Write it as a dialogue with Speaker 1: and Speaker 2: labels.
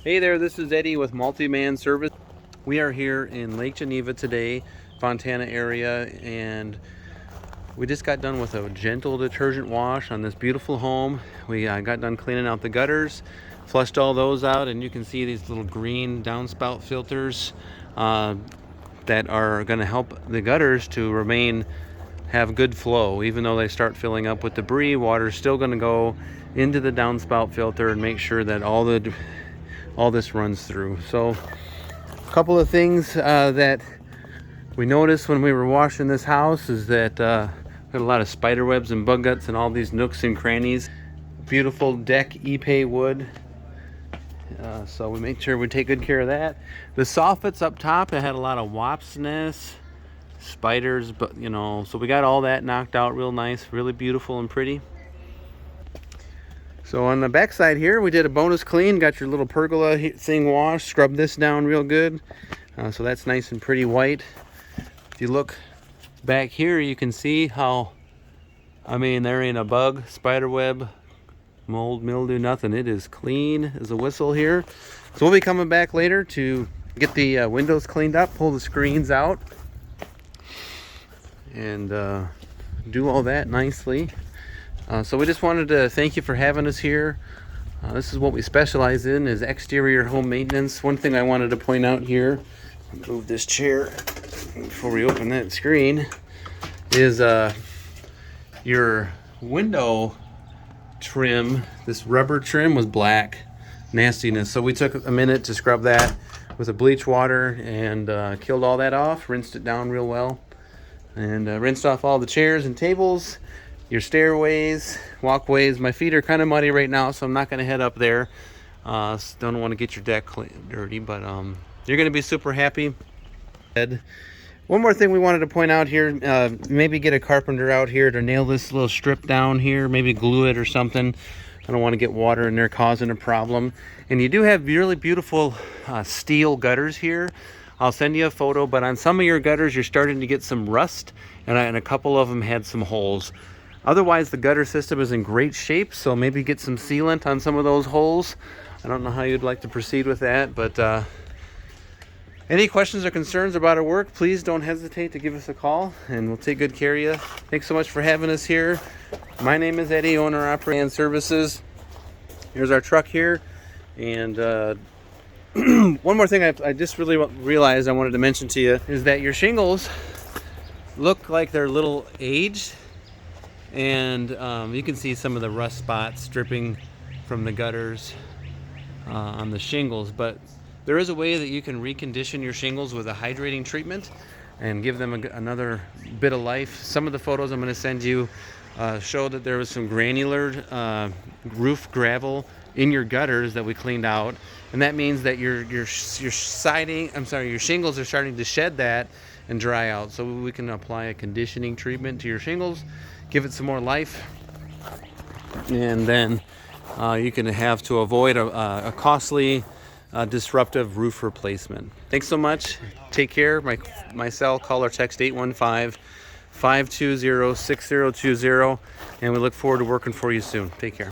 Speaker 1: Hey there, this is Eddie with Multi-Man Service. We are here in Lake Geneva today, Fontana area, and we just got done with a gentle detergent wash on this beautiful home. We got done cleaning out the gutters, flushed all those out, and you can see these little green downspout filters that are going to help the gutters to have good flow. Even though they start filling up with debris, water's still going to go into the downspout filter and make sure that all this runs through. So a couple of things that we noticed when we were washing this house is that we had a lot of spider webs and bug guts in all these nooks and crannies. Beautiful deck Ipe wood. So we made sure we take good care of that. The soffits up top, it had a lot of wasp nests, spiders, but so we got all that knocked out real nice, really beautiful and pretty. So on the back side here, we did a bonus clean, got your little pergola thing washed, scrubbed this down real good. So that's nice and pretty white. If you look back here, you can see how, there ain't a bug, spider web, mold, mildew, nothing. It is clean as a whistle here. So we'll be coming back later to get the windows cleaned up, pull the screens out, and do all that nicely. So we just wanted to thank you for having us here. This is what we specialize in, is exterior home maintenance. One thing I wanted to point out here, move this chair before we open that screen, is your window trim, this rubber trim was black nastiness. So we took a minute to scrub that with a bleach water and killed all that off, rinsed it down real well, and rinsed off all the chairs and tables, your stairways, walkways. My feet are kind of muddy right now, so I'm not going to head up there. Don't want to get your deck dirty, but you're going to be super happy. One more thing we wanted to point out here, maybe get a carpenter out here to nail this little strip down here, maybe glue it or something. I don't want to get water in there causing a problem. And you do have really beautiful steel gutters here. I'll send you a photo, but on some of your gutters you're starting to get some rust, and a couple of them had some holes. Otherwise, the gutter system is in great shape, so maybe get some sealant on some of those holes. I don't know how you'd like to proceed with that, but any questions or concerns about our work, please don't hesitate to give us a call, and we'll take good care of you. Thanks so much for having us here. My name is Eddie, owner-operator and services. Here's our truck here, and one more thing I just really realized I wanted to mention to you is that your shingles look like they're a little aged. And you can see some of the rust spots dripping from the gutters on the shingles, but there is a way that you can recondition your shingles with a hydrating treatment and give them another bit of life. Some of the photos I'm going to send you show that there was some granular roof gravel in your gutters that we cleaned out, and that means that your shingles are starting to shed that and dry out. So we can apply a conditioning treatment to your shingles, give it some more life, and then you can have to avoid a costly disruptive roof replacement. Thanks so much. Take care. My cell, call or text 815-520-6020, and we look forward to working for you soon. Take care.